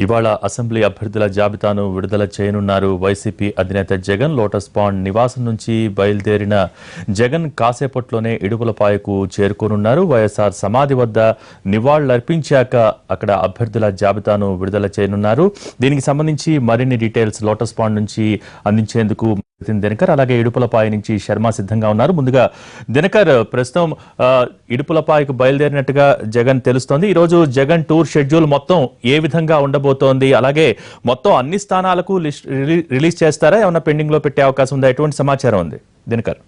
ఇవాళ అసెంబ్లీ అభ్యర్థుల జాబితాను విడుదల చేయనున్నారు వైసీపీ అధినేత జగన్. లోటస్ పాండ్ నివాసం నుంచి బయలుదేరిన జగన్ కాసేపట్లోనే ఇడుపులపాయకు చేరుకోనున్నారు. వైఎస్ఆర్ సమాధి వద్ద నివాళులర్పించాక అక్కడ అభ్యర్థుల జాబితాను విడుదల చేయనున్నారు. దీనికి సంబంధించి మరిన్ని డీటెయిల్స్ లోటస్ పాండ్ నుంచి అందించేందుకు దినకర్ అలాగే ఇడుపులపాయ నుంచి శర్మ సిద్ధంగా ఉన్నారు. ముందుగా దినకర్, ప్రస్తుతం ఇడుపులపాయకు బయలుదేరినట్టుగా జగన్ తెలుస్తోంది. ఈ రోజు జగన్ టూర్ షెడ్యూల్ మొత్తం ఏ విధంగా ఉండబోతోంది? అలాగే మొత్తం అన్ని స్థానాలకు రిలీజ్ చేస్తారా? ఏమన్నా పెండింగ్ లో పెట్టే అవకాశం ఉందా? ఎటువంటి సమాచారం ఉంది దినకర్?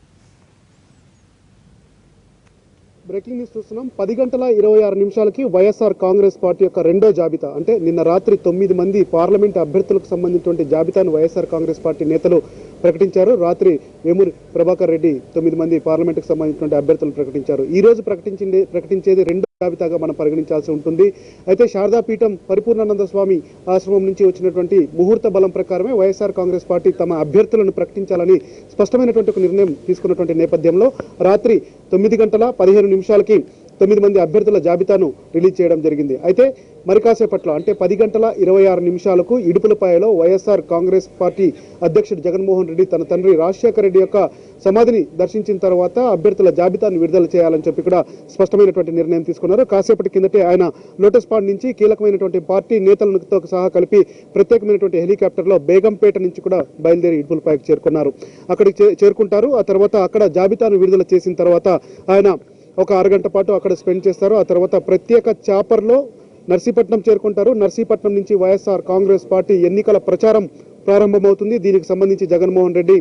బ్రేకింగ్ న్యూస్ చూస్తున్నాం. 10:26 వైఎస్ఆర్ కాంగ్రెస్ పార్టీ యొక్క రెండో జాబితా, అంటే నిన్న రాత్రి 9 మంది పార్లమెంట్ అభ్యర్థులకు సంబంధించినటువంటి జాబితాను వైఎస్ఆర్ కాంగ్రెస్ పార్టీ నేతలు ప్రకటించారు. రాత్రి వేమూరి ప్రభాకర్ రెడ్డి 9 మంది పార్లమెంట్కి సంబంధించినటువంటి అభ్యర్థులను ప్రకటించారు. ఈ రోజు ప్రకటించేది రెండో జాబితాగా మనం పరిగణించాల్సి ఉంటుంది. అయితే శారదాపీఠం పరిపూర్ణానంద స్వామి ఆశ్రమం నుంచి వచ్చినటువంటి ముహూర్త బలం ప్రకారమే వైఎస్ఆర్ కాంగ్రెస్ పార్టీ తమ అభ్యర్థులను ప్రకటించాలని స్పష్టమైనటువంటి ఒక నిర్ణయం తీసుకున్నటువంటి నేపథ్యంలో రాత్రి 9:15 9 మంది అభ్యర్థుల జాబితాను రిలీజ్ చేయడం జరిగింది. అయితే మరి కాసేపట్లో అంటే 10:26 ఇడుపులపాయలో వైఎస్ఆర్ కాంగ్రెస్ పార్టీ అధ్యక్షుడు జగన్మోహన్ రెడ్డి తన తండ్రి రాజశేఖర రెడ్డి యొక్క సమాధిని దర్శించిన తర్వాత అభ్యర్థుల జాబితాను విడుదల చేయాలని చెప్పి కూడా స్పష్టమైనటువంటి నిర్ణయం తీసుకున్నారు. కాసేపటి కిందటే ఆయన లోటస్ పాండ్ నుంచి కీలకమైనటువంటి పార్టీ నేతలతో సహా కలిపి ప్రత్యేకమైనటువంటి హెలికాప్టర్లో బేగంపేట నుంచి కూడా బయలుదేరి ఇడుపులపాయకు చేరుకున్నారు. అక్కడికి చేరుకుంటారు. ఆ తర్వాత అక్కడ జాబితాను విడుదల చేసిన తర్వాత ఆయన ఒక అరగంట పాటు అక్కడ స్పెండ్ చేస్తారు. ఆ తర్వాత ప్రత్యేక చాపర్లో నర్సీపట్నం చేరుకుంటారు. నర్సీపట్నం నుంచి వైఎస్ఆర్ కాంగ్రెస్ పార్టీ ఎన్నికల ప్రచారం ప్రారంభమవుతుంది. దీనికి సంబంధించి జగన్మోహన్ రెడ్డి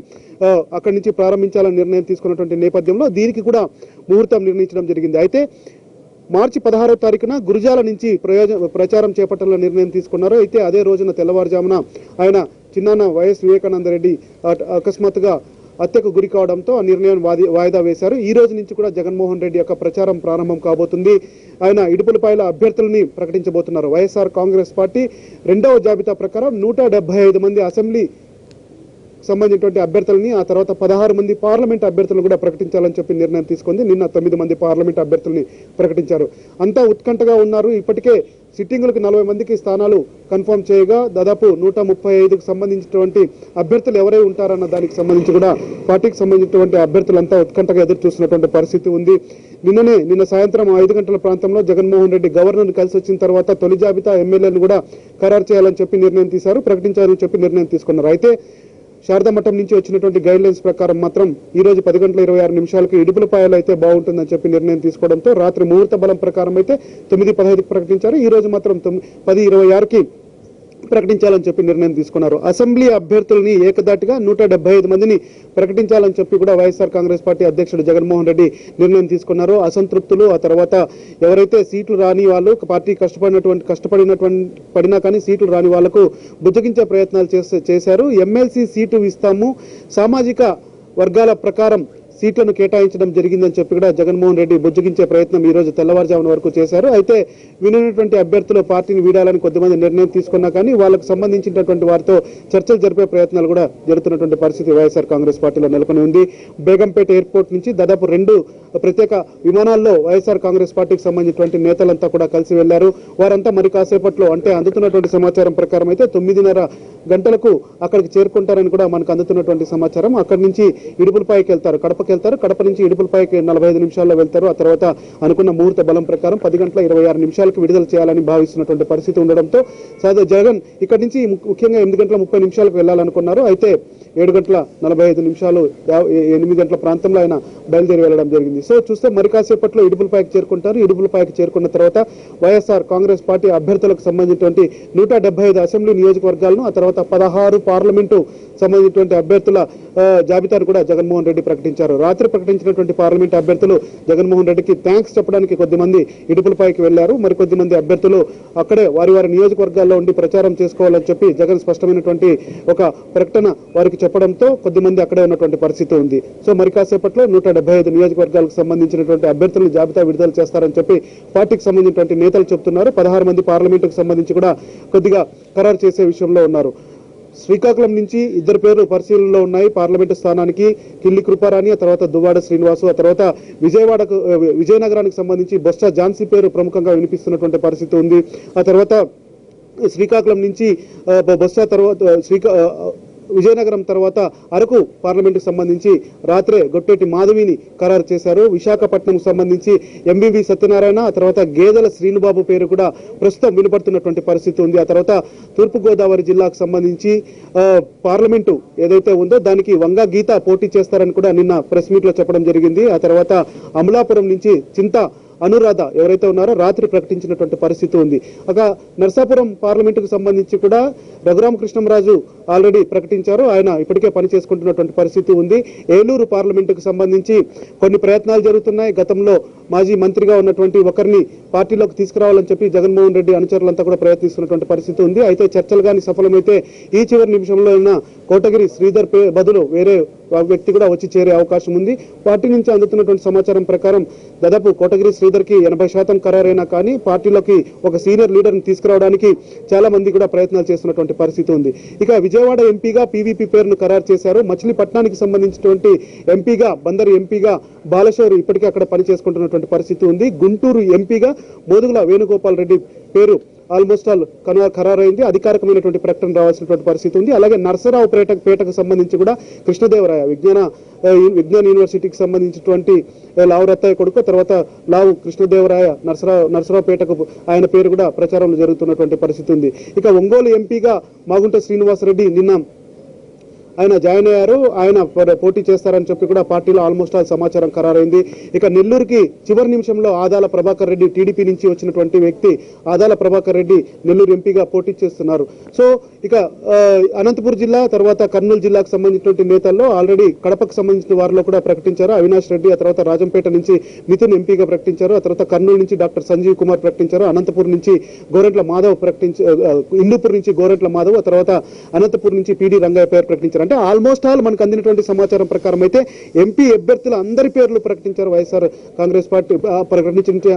అక్కడి నుంచి ప్రారంభించాలని నిర్ణయం తీసుకున్నటువంటి నేపథ్యంలో దీనికి కూడా ముహూర్తం నిర్ణయించడం జరిగింది. అయితే మార్చి 16వ తారీఖున గురుజాల నుంచి ప్రచారం చేపట్టాలని నిర్ణయం తీసుకున్నారు. అయితే అదే రోజున తెల్లవారుజామున ఆయన చిన్నాన్న వైఎస్ వివేకానంద రెడ్డి అకస్మాత్తుగా హత్యకు గురి కావడంతో ఆ నిర్ణయాన్ని వాయిదా వేశారు. ఈ రోజు నుంచి కూడా జగన్మోహన్ రెడ్డి యొక్క ప్రచారం ప్రారంభం కాబోతుంది. ఆయన ఇడుపులపాయల అభ్యర్థులని ప్రకటించబోతున్నారు. వైఎస్ఆర్ కాంగ్రెస్ పార్టీ రెండవ జాబితా ప్రకారం 175 మంది అసెంబ్లీ సంబంధించినటువంటి అభ్యర్థులని, ఆ తర్వాత 16 మంది పార్లమెంట్ అభ్యర్థులను కూడా ప్రకటించాలని చెప్పి నిర్ణయం తీసుకుంది. నిన్న 9 మంది పార్లమెంట్ అభ్యర్థుల్ని ప్రకటించారు. అంతా ఉత్కంఠగా ఉన్నారు. ఇప్పటికే సిట్టింగులకు 40 మందికి స్థానాలు కన్ఫర్మ్ చేయగా దాదాపు 135కు సంబంధించినటువంటి అభ్యర్థులు ఎవరై ఉంటారన్న దానికి సంబంధించి కూడా పార్టీకి సంబంధించినటువంటి అభ్యర్థులంతా ఉత్కంఠగా ఎదురు చూస్తున్నటువంటి పరిస్థితి ఉంది. నిన్న సాయంత్రం 5 గంటల ప్రాంతంలో జగన్మోహన్ రెడ్డి గవర్నర్ను కలిసి వచ్చిన తర్వాత తొలి జాబితా ఎమ్మెల్యేలను కూడా ఖరారు చేయాలని చెప్పి నిర్ణయం ప్రకటించాలని చెప్పి నిర్ణయం తీసుకున్నారు. అయితే శారదా మఠం నుంచి వచ్చినటువంటి గైడ్ లైన్స్ ప్రకారం మాత్రం ఈ రోజు 10:26 ఇడుపులపాయలు అయితే బాగుంటుందని చెప్పి నిర్ణయం తీసుకోవడంతో రాత్రి ముహూర్త బలం ప్రకారం అయితే 9:15కి ప్రకటించారు. ఈ రోజు మాత్రం 10:26కి ప్రకటించాలని చెప్పి నిర్ణయం తీసుకున్నారు. అసెంబ్లీ అభ్యర్థులని ఏకదాటిగా 175 మందిని ప్రకటించాలని చెప్పి కూడా వైఎస్ఆర్ కాంగ్రెస్ పార్టీ అధ్యక్షుడు జగన్మోహన్ రెడ్డి నిర్ణయం తీసుకున్నారు. అసంతృప్తులు, ఆ తర్వాత ఎవరైతే సీట్లు రాని వాళ్ళు, పార్టీ పడినా కానీ సీట్లు రాని వాళ్లకు బుజ్జగించే ప్రయత్నాలు చేశారు. ఎమ్మెల్సీ సీటు ఇస్తాము, సామాజిక వర్గాల ప్రకారం సీట్లను కేటాయించడం జరిగిందని చెప్పి కూడా జగన్మోహన్ రెడ్డి బుజ్జగించే ప్రయత్నం ఈ రోజు తెల్లవారుజామున వరకు చేశారు. అయితే వినటువంటి అభ్యర్థులు పార్టీని వీడాలని కొద్దిమంది నిర్ణయం తీసుకున్నా కానీ వాళ్ళకు సంబంధించినటువంటి వారితో చర్చలు జరిపే ప్రయత్నాలు కూడా జరుగుతున్నటువంటి పరిస్థితి వైఎస్ఆర్ కాంగ్రెస్ పార్టీలో నెలకొని ఉంది. బేగంపేట ఎయిర్పోర్ట్ నుంచి దాదాపు 2 ప్రత్యేక విమానాల్లో వైఎస్ఆర్ కాంగ్రెస్ పార్టీకి సంబంధించినటువంటి నేతలంతా కూడా కలిసి వెళ్లారు. వారంతా మరి కాసేపట్లో, అంటే అందుతున్నటువంటి సమాచారం ప్రకారం అయితే 9:30 గంటలకు అక్కడికి చేరుకుంటారని కూడా మనకు అందుతున్నటువంటి సమాచారం. అక్కడి నుంచి ఇడుపులపాయకి వెళ్తారు, కడప నుంచి ఇడుపులపాయకి 45 నిమిషాల్లో వెళ్తారు. ఆ తర్వాత అనుకున్న ముహూర్త బలం ప్రకారం 10:26 విడుదల చేయాలని భావిస్తున్నటువంటి పరిస్థితి ఉండడంతో జగన్ ఇక్కడి నుంచి ముఖ్యంగా 8:30 వెళ్ళాలనుకున్నారు. అయితే 7:45 8 గంటల ప్రాంతంలో ఆయన బయలుదేరి వెళ్ళడం జరిగింది. సో చూస్తే మరి కాసేపట్లో ఇడుపులపాయకి చేరుకుంటారు. ఇడుపులపాయకి చేరుకున్న తర్వాత వైఎస్ఆర్ కాంగ్రెస్ పార్టీ అభ్యర్థులకు సంబంధించినటువంటి 175 అసెంబ్లీ నియోజకవర్గాలను, ఆ తర్వాత 16 పార్లమెంటు సంబంధించినటువంటి అభ్యర్థుల జాబితాను కూడా జగన్మోహన్ రెడ్డి ప్రకటించారు. రాత్రి ప్రకటించినటువంటి పార్లమెంట్ అభ్యర్థులు జగన్మోహన్ రెడ్డికి థ్యాంక్స్ చెప్పడానికి కొద్దిమంది ఇడుపులపాయకి వెళ్లారు. మరికొద్దిమంది అభ్యర్థులు అక్కడే వారి నియోజకవర్గాల్లో ఉండి ప్రచారం చేసుకోవాలని చెప్పి జగన్ స్పష్టమైనటువంటి ఒక ప్రకటన వారికి చెప్పడంతో కొద్దిమంది అక్కడే ఉన్నటువంటి పరిస్థితి ఉంది. సో మరి కాసేపట్లో 175 నియోజకవర్గాలకు సంబంధించినటువంటి అభ్యర్థులను జాబితా విడుదల చేస్తారని చెప్పి పార్టీకి సంబంధించినటువంటి నేతలు చెబుతున్నారు. 16 మంది పార్లమెంటుకు సంబంధించి కూడా కొద్దిగా ఖరారు చేసే విషయంలో ఉన్నారు. శ్రీకాకుళం నుంచి 2 పేర్లు పరిశీలనలో ఉన్నాయి పార్లమెంటు స్థానానికి. కిల్లి కృపారాణి, ఆ తర్వాత దువ్వాడ శ్రీనివాసు, ఆ తర్వాత విజయనగరానికి సంబంధించి బొత్స ఝాన్సీ పేరు ప్రముఖంగా వినిపిస్తున్నటువంటి పరిస్థితి ఉంది. ఆ తర్వాత శ్రీకాకుళం నుంచి బొత్స తర్వాత విజయనగరం తర్వాత అరకు పార్లమెంటుకు సంబంధించి రాత్రే గొట్టేటి మాధవిని ఖరారు చేశారు. విశాఖపట్నం సంబంధించి ఎంబీవి సత్యనారాయణ, ఆ తర్వాత గేదెల శ్రీనుబాబు పేరు కూడా ప్రస్తుతం వినపడుతున్నటువంటి పరిస్థితి ఉంది. ఆ తర్వాత తూర్పుగోదావరి జిల్లాకు సంబంధించి పార్లమెంటు ఏదైతే ఉందో దానికి వంగా గీత పోటీ చేస్తారని కూడా నిన్న ప్రెస్ మీట్ లో చెప్పడం జరిగింది. ఆ తర్వాత అమలాపురం నుంచి చింత అనురాధ ఎవరైతే ఉన్నారో రాత్రి ప్రకటించినటువంటి పరిస్థితి ఉంది. ఒక నర్సాపురం పార్లమెంటుకు సంబంధించి కూడా రఘురామకృష్ణంరాజు ఆల్రెడీ ప్రకటించారు. ఆయన ఇప్పటికే పని చేసుకుంటున్నటువంటి పరిస్థితి ఉంది. ఏలూరు పార్లమెంటుకు సంబంధించి కొన్ని ప్రయత్నాలు జరుగుతున్నాయి. గతంలో మాజీ మంత్రిగా ఉన్నటువంటి ఒకరిని పార్టీలోకి తీసుకురావాలని చెప్పి జగన్మోహన్ రెడ్డి అనుచరులంతా కూడా ప్రయత్నిస్తున్నటువంటి పరిస్థితి ఉంది. అయితే చర్చలు కానీ సఫలమైతే ఈ చివరి నిమిషంలో ఉన్న కోటగిరి శ్రీధర్ బదులు వేరే వ్యక్తి కూడా వచ్చి చేరే అవకాశం ఉంది. పార్టీ నుంచి అందుతున్నటువంటి సమాచారం ప్రకారం దాదాపు కోటగిరి శ్రీధర్ కి 80% ఖరారైనా కానీ పార్టీలోకి ఒక సీనియర్ లీడర్ ని తీసుకురావడానికి చాలా మంది కూడా ప్రయత్నాలు చేస్తున్నటువంటి పరిస్థితి ఉంది. ఇక విజయవాడ ఎంపీగా పీవీపీ పేరును ఖరారు చేశారు. మచిలీపట్నానికి సంబంధించినటువంటి ఎంపీగా బందరు ఎంపీగా బాలశౌరి ఇప్పటికే అక్కడ పని చేసుకుంటున్నటువంటి పరిస్థితి ఉంది. గుంటూరు ఎంపీగా మోదుగుల వేణుగోపాల్ రెడ్డి పేరు ఆల్మోస్ట్ ఆల్ ఖరారైంది. అధికారికమైనటువంటి ప్రకటన రావాల్సినటువంటి పరిస్థితి ఉంది. అలాగే నర్సరావు పేటకు సంబంధించి కూడా కృష్ణదేవరాయ విజ్ఞాన యూనివర్సిటీకి సంబంధించినటువంటి లావు రత్తయ్య కొడుకు, తర్వాత లావు కృష్ణదేవరాయ నర్సరావు పేటకు ఆయన పేరు కూడా ప్రచారంలో జరుగుతున్నటువంటి పరిస్థితి ఉంది. ఇక ఒంగోలు ఎంపీగా మాగుంట శ్రీనివాసరెడ్డి నిన్న ఆయన జాయిన్ అయ్యారు. ఆయన పోటీ చేస్తారని చెప్పి కూడా పార్టీలో ఆల్మోస్ట్ ఆల్ సమాచారం ఖరారైంది. ఇక నెల్లూరుకి చివరి నిమిషంలో ఆదాల ప్రభాకర్ రెడ్డి టీడీపీ నుంచి వచ్చినటువంటి వ్యక్తి ఆదాల ప్రభాకర్ రెడ్డి నెల్లూరు ఎంపీగా పోటీ చేస్తున్నారు. సో ఇక అనంతపురం జిల్లా తర్వాత కర్నూలు జిల్లాకు సంబంధించినటువంటి నేతల్లో ఆల్రెడీ కడపకు సంబంధించిన వారిలో కూడా ప్రకటించారు. అవినాష్ రెడ్డి, ఆ తర్వాత రాజంపేట నుంచి మిథున్ ఎంపీగా ప్రకటించారు. ఆ తర్వాత కర్నూలు నుంచి డాక్టర్ సంజీవ్ కుమార్ ప్రకటించారు. అనంతపురం నుంచి గోరెంట్ల మాధవ్ హిందూపూర్ నుంచి గోరెంట్ల మాధవ్, ఆ తర్వాత అనంతపురం నుంచి పిడి రంగయ్య పేరు ప్రకటించారు. అంటే ఆల్మోస్ట్ ఆల్ మనకు అందినటువంటి సమాచారం ప్రకారం అయితే ఎంపీ అభ్యర్థుల అందరి పేర్లు ప్రకటించారు. వైఎస్ఆర్ కాంగ్రెస్ పార్టీ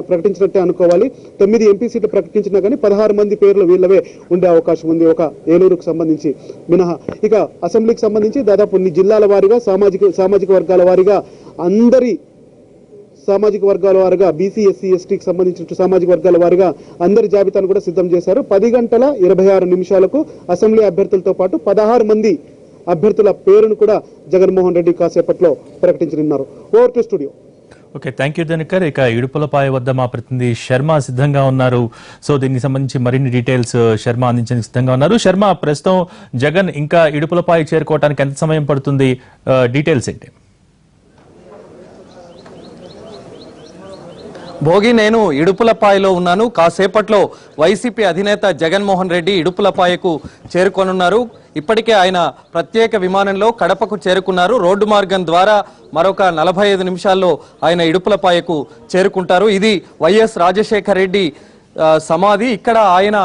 ప్రకటించినట్టే అనుకోవాలి. 9 ఎంపీ సీట్లు ప్రకటించినా కానీ 16 మంది పేర్లు వీళ్ళవే ఉండే అవకాశం ఉంది, ఒక ఏలూరుకు సంబంధించి మినహా. ఇక అసెంబ్లీకి సంబంధించి దాదాపు జిల్లాల వారీగా సామాజిక వర్గాల వారీగా అందరి సామాజిక వర్గాల వారుగా బీసీ ఎస్సీ ఎస్టీకి సంబంధించిన సామాజిక వర్గాల వారుగా అందరి జాబితాను కూడా సిద్ధం చేశారు. 10 గంటల 26 నిమిషాలకు అసెంబ్లీ అభ్యర్థులతో పాటు 16 మంది అభ్యర్థుల పేరును కూడా జగన్మోహన్ రెడ్డి కాసేపట్లో ప్రకటించనున్నారు. Over to studio. Okay, thank you Dinakar. ఇక ఇడుపులపాయ వద్ద మా ప్రతినిధి శర్మ సిద్ధంగా ఉన్నారు. సో దీనికి సంబంధించి మరిన్ని డీటెయిల్స్ శర్మ అందించడానికి సిద్ధంగా ఉన్నారు. శర్మ, ప్రస్తుతం జగన్ ఇంకా ఇడుపులపాయ చేరుకోవడానికి ఎంత సమయం పడుతుంది? డీటెయిల్స్ ఏంటి? భోగి, నేను ఇడుపులపాయలో ఉన్నాను. కాసేపట్లో వైసీపీ అధినేత జగన్మోహన్ రెడ్డి ఇడుపులపాయకు చేరుకోనున్నారు. ఇప్పటికే ఆయన ప్రత్యేక విమానంలో కడపకు చేరుకున్నారు. రోడ్డు మార్గం ద్వారా మరొక 45 నిమిషాల్లో ఆయన ఇడుపులపాయకు చేరుకుంటారు. ఇది వైఎస్ రాజశేఖర రెడ్డి సమాధి. ఇక్కడ ఆయన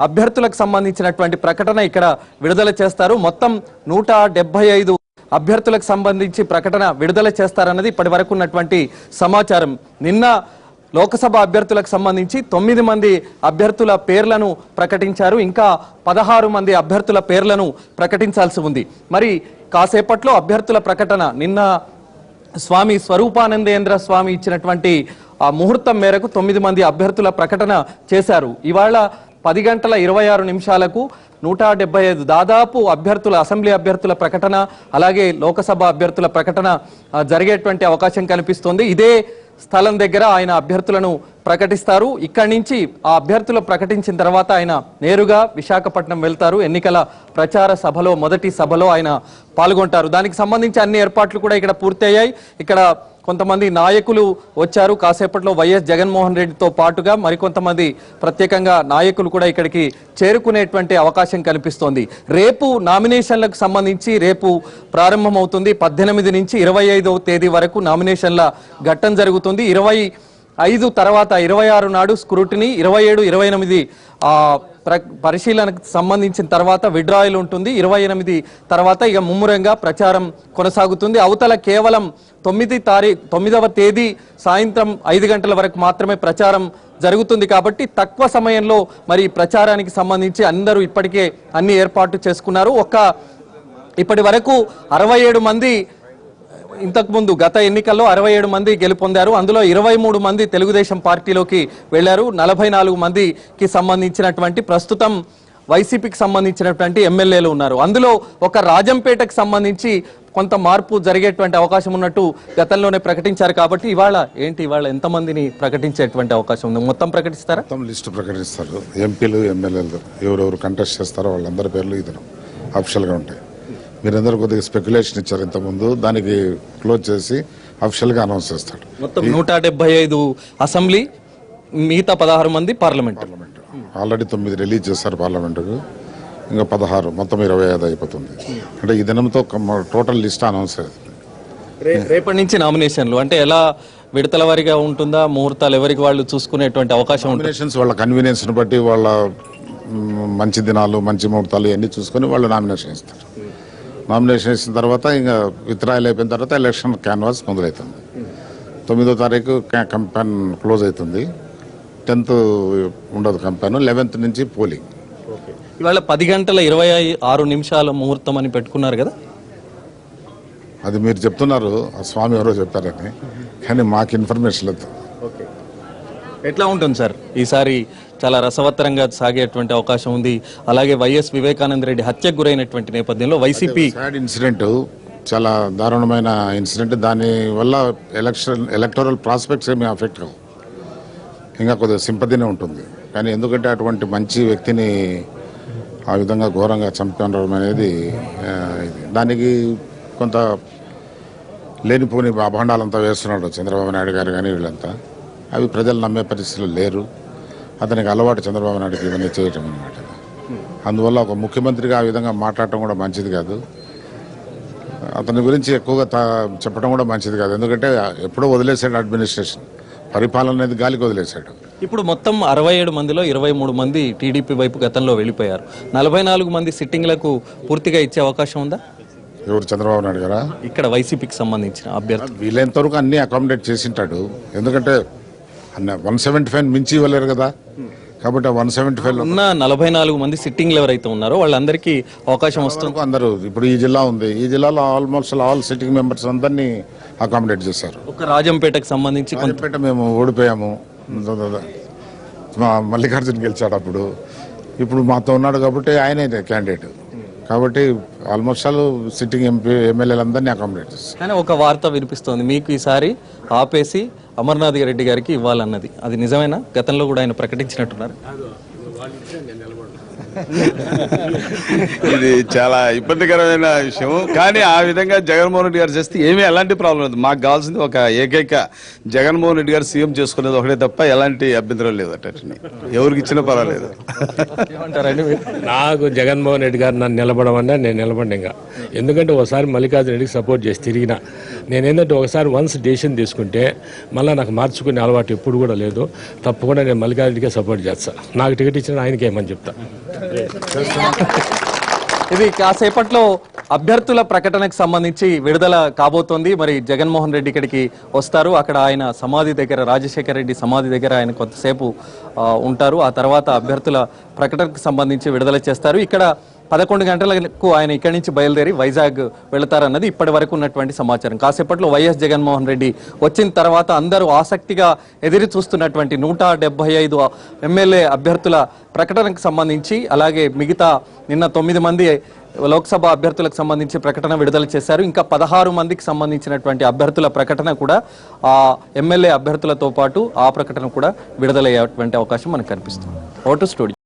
అభ్యర్థులకు సంబంధించినటువంటి ప్రకటన ఇక్కడ విడుదల చేస్తారు. మొత్తం 175 అభ్యర్థులకు సంబంధించి ప్రకటన విడుదల చేస్తారన్నది ఇప్పటి వరకు ఉన్నటువంటి సమాచారం. నిన్న లోకసభ అభ్యర్థులకు సంబంధించి 9 మంది అభ్యర్థుల పేర్లను ప్రకటించారు. ఇంకా 16 మంది అభ్యర్థుల పేర్లను ప్రకటించాల్సి ఉంది. మరి కాసేపట్లో అభ్యర్థుల ప్రకటన నిన్న స్వామి స్వరూపానందేంద్ర స్వామి ఇచ్చినటువంటి ఆ ముహూర్తం మేరకు 9 మంది అభ్యర్థుల ప్రకటన చేశారు. ఇవాళ 10 గంటల 26 నిమిషాలకు 175 దాదాపు అభ్యర్థుల అసెంబ్లీ అభ్యర్థుల ప్రకటన, అలాగే లోకసభ అభ్యర్థుల ప్రకటన జరిగేటువంటి అవకాశం కనిపిస్తోంది. ఇదే స్థలం దగ్గర ఆయన అభ్యర్థులను ప్రకటిస్తారు. ఇక్కడి నుంచి ఆ అభ్యర్థులు ప్రకటించిన తర్వాత ఆయన నేరుగా విశాఖపట్నం వెళ్తారు. ఎన్నికల ప్రచార సభలో మొదటి సభలో ఆయన పాల్గొంటారు. దానికి సంబంధించి అన్ని ఏర్పాట్లు కూడా ఇక్కడ పూర్తయ్యాయి. ఇక్కడ కొంతమంది నాయకులు వచ్చారు. కాసేపట్లో వైఎస్ జగన్మోహన్ రెడ్డితో పాటుగా మరికొంతమంది ప్రత్యేకంగా నాయకులు కూడా ఇక్కడికి చేరుకునేటువంటి అవకాశం కనిపిస్తోంది. రేపు నామినేషన్లకు సంబంధించి రేపు ప్రారంభమవుతుంది. 18 నుంచి 25వ తేదీ వరకు నామినేషన్ల ఘట్టం జరుగుతుంది. 25 తర్వాత 26 నాడు స్క్రూటినీ, 27, 28 పరిశీలనకు సంబంధించిన తర్వాత విడ్రాయల్ ఉంటుంది. 28 తర్వాత ఇక ముమ్మరంగా ప్రచారం కొనసాగుతుంది. అవతల కేవలం 9వ తేదీ సాయంత్రం 5 గంటల వరకు మాత్రమే ప్రచారం జరుగుతుంది. కాబట్టి తక్కువ సమయంలో మరి ప్రచారానికి సంబంధించి అందరూ ఇప్పటికే అన్ని ఏర్పాట్లు చేసుకున్నారు. ఇప్పటి వరకు 67 మంది, ఇంతకుముందు గత ఎన్నికల్లో 67 మంది గెలుపొందారు. అందులో 23 మంది తెలుగుదేశం పార్టీలోకి వెళ్లారు. 44 మందికి సంబంధించినటువంటి ప్రస్తుతం వైసీపీకి సంబంధించినటువంటి ఎమ్మెల్యేలు ఉన్నారు. అందులో ఒక రాజంపేటకు సంబంధించి కొంత మార్పు జరిగేటువంటి అవకాశం ఉన్నట్టు గతంలోనే ప్రకటించారు. కాబట్టి ఇవాళ ఎంతమందిని ప్రకటించేటువంటి అవకాశం ఉంది? మొత్తం ప్రకటిస్తారా? మొత్తం లిస్టు ప్రకటిస్తారు. ఎంపీలు ఎమ్మెల్యేలు ఎవరెవరు కంటెస్ట్ చేస్తారో వాళ్ళందరి పేర్లు ఇతను అఫిషియల్గా ఉంటాయి. మీరందరూ కొద్దిగా స్పెక్యులేషన్ ఇచ్చారు ఇంతకుముందు, దానికి క్లోజ్ చేసి అఫిషియల్గా అనౌన్స్ చేస్తాడు. మొత్తం 175 అసెంబ్లీ, మిగతా 16 మంది పార్లమెంట్. ఆల్రెడీ 9 రిలీజ్ చేస్తారు పార్లమెంటుకు, ఇంకా 16 మొత్తం 25 అయిపోతుంది. అంటే ఈ దినంతో టోటల్ లిస్ట్ అనౌన్స్ అవుతుంది. రేపటి నుంచి నామినేషన్లు అంటే ఎలా విడతల వారీగా ఉంటుందా? ముహూర్తాలు ఎవరికి వాళ్ళు చూసుకునేటువంటి అవకాశం ఉంటుంది? నామినేషన్స్ వాళ్ళ కన్వీనియన్స్ని బట్టి వాళ్ళ మంచి దినాలు మంచి ముహూర్తాలు ఇవన్నీ చూసుకొని వాళ్ళు నామినేషన్ ఇస్తారు. నామినేషన్ ఇచ్చిన తర్వాత ఇంకా విత్డ్రాయల్ అయిపోయిన తర్వాత ఎలక్షన్ క్యాన్వాస్ మొదలవుతుంది. 9వ తారీఖు కంపెయిన్ క్లోజ్ అవుతుంది. 10th ఉండదు కంపెయిన్. 11th నుంచి పోలింగ్. ఇవాళ 10 గంటల 26 నిమిషాల ముహూర్తం అని పెట్టుకున్నారు కదా? అది మీరు చెప్తున్నారు, ఆ స్వామి ఎవరో చెప్పారని, కానీ మాకు ఇన్ఫర్మేషన్ లేదు. ఎట్లా ఉంటుంది సార్ ఈసారి? చాలా రసవత్తరంగా సాగేటువంటి అవకాశం ఉంది. అలాగే వైఎస్ వివేకానంద రెడ్డి హత్యకు గురైనటువంటి నేపథ్యంలో వైసీపీ సాడ్ ఇన్సిడెంట్, చాలా దారుణమైన ఇన్సిడెంట్. దాని వల్ల ఎలక్టోరల్ ప్రాస్పెక్ట్స్ ఏమీ అఫెక్ట్ కావు, ఇంకా కొద్దిగా సింపతినే ఉంటుంది. కానీ ఎందుకంటే అటువంటి మంచి వ్యక్తిని ఆ విధంగా ఘోరంగా చంపడం అనేది దానికి కొంత లేనిపోని అభాండాలంతా వేస్తున్నాడు చంద్రబాబు నాయుడు గారు కానీ వీళ్ళంతా. అవి ప్రజలు నమ్మే పరిస్థితులు లేరు. అతనికి అలవాటు చంద్రబాబు నాయుడుకి ఇవన్నీ చేయటం అన్నమాట. అందువల్ల ఒక ముఖ్యమంత్రిగా ఆ విధంగా మాట్లాడటం కూడా మంచిది కాదు. అతని గురించి ఎక్కువగా చెప్పడం కూడా మంచిది కాదు. ఎందుకంటే ఎప్పుడో వదిలేశాడు అడ్మినిస్ట్రేషన్, పరిపాలన అనేది గాలికి వదిలేశాడు. ఇప్పుడు మొత్తం 67 మందిలో 23 మంది టీడీపీ వైపు గతంలో వెళ్ళిపోయారు. 44 మంది సిట్టింగ్లకు పూర్తిగా ఇచ్చే అవకాశం ఉందా? ఎవరు? చంద్రబాబు నాయుడు గారా? ఇక్కడ వైసీపీకి సంబంధించిన అభ్యర్థి వీలైనంతవరకు అన్ని అకామిడేట్ చేసింటాడు. ఎందుకంటే 175 మించి ఇవ్వలేరు కదా. కాబట్టి 175 ఉన్న 44 మంది సిట్టింగ్లు ఎవరైతే ఉన్నారో వాళ్ళందరికీ అవకాశం వస్తుంది. అందరూ ఇప్పుడు ఈ జిల్లా ఉంది, ఈ జిల్లాలో ఆల్మోస్ట్ ఆల్ సిట్టింగ్ మెంబర్స్ అందరినీ అకామిడేట్ చేశారు. ఒక రాజంపేటకు సంబంధించి రాజంపేట మేము ఓడిపోయాము, మా మల్లికార్జున గెలిచాడు అప్పుడు. ఇప్పుడు మాతో ఉన్నాడు కాబట్టి ఆయనే క్యాండిడేట్. కాబట్టి ఆల్మోస్ట్ ఆల్ సిట్టింగ్ ఎమ్మెల్యేలందరినీ అకామిడేట్ చేస్తారు. కానీ ఒక వార్త వినిపిస్తోంది, మీకు ఈసారి ఆపేసి అమర్నాథ్ రెడ్డి గారికి ఇవ్వాలన్నది. అది నిజమేనా? గతంలో కూడా ఆయన ప్రకటించినట్టున్నారు. ఇది చాలా ఇబ్బందికరమైన విషయం. కానీ ఆ విధంగా జగన్మోహన్ రెడ్డి గారు చేస్తే ఏమీ ఎలాంటి ప్రాబ్లం లేదు. మాకు కావాల్సింది ఒక ఏకైక జగన్మోహన్ రెడ్డి గారు సీఎం చేసుకునేది ఒకటే తప్ప ఎలాంటి అభ్యంతరం లేదు. అటని ఎవరికి ఇచ్చినా పర్వాలేదు. ఏమంటారండి మీరు? నాకు జగన్మోహన్ రెడ్డి గారు నన్ను నిలబడమన్నా నేను నిలబడి ఇంకా. ఎందుకంటే ఒకసారి మల్లికార్జున రెడ్డికి సపోర్ట్ చేసి తిరిగిన నేనేంటంటే ఒకసారి వన్స్ డెసిషన్ తీసుకుంటే మళ్ళీ నాకు మార్చుకునే అలవాటు ఎప్పుడు కూడా లేదు. తప్పకుండా నేను మల్లికార్జున రెడ్డికే సపోర్ట్ చేస్తాను. నాకు టికెట్ ఇచ్చిన ఆయనకి ఏమని చెప్తా. ఇది కాసేపట్లో అభ్యర్థుల ప్రకటనకు సంబంధించి విడుదల కాబోతోంది. మరి జగన్మోహన్ రెడ్డి ఇక్కడికి వస్తారు. అక్కడ ఆయన సమాధి దగ్గర, రాజశేఖర రెడ్డి సమాధి దగ్గర ఆయన కొంతసేపు ఉంటారు. ఆ తర్వాత అభ్యర్థుల ప్రకటనకు సంబంధించి విడుదల చేస్తారు. ఇక్కడ 11 గంటలకు ఆయన ఇక్కడి నుంచి బయలుదేరి వైజాగ్ వెళతారన్నది ఇప్పటి వరకు ఉన్నటువంటి సమాచారం. కాసేపట్లో వైఎస్ జగన్మోహన్ రెడ్డి వచ్చిన తర్వాత అందరూ ఆసక్తిగా ఎదురు చూస్తున్నటువంటి 175 ఎమ్మెల్యే అభ్యర్థుల ప్రకటనకు సంబంధించి, అలాగే మిగతా నిన్న 9 మంది లోక్సభ అభ్యర్థులకు సంబంధించి ప్రకటన విడుదల చేశారు. ఇంకా 16 మందికి సంబంధించినటువంటి అభ్యర్థుల ప్రకటన కూడా, ఆ ఎమ్మెల్యే అభ్యర్థులతో పాటు ఆ ప్రకటన కూడా విడుదలయ్యేటువంటి అవకాశం మనకు కనిపిస్తుంది. Vote studio.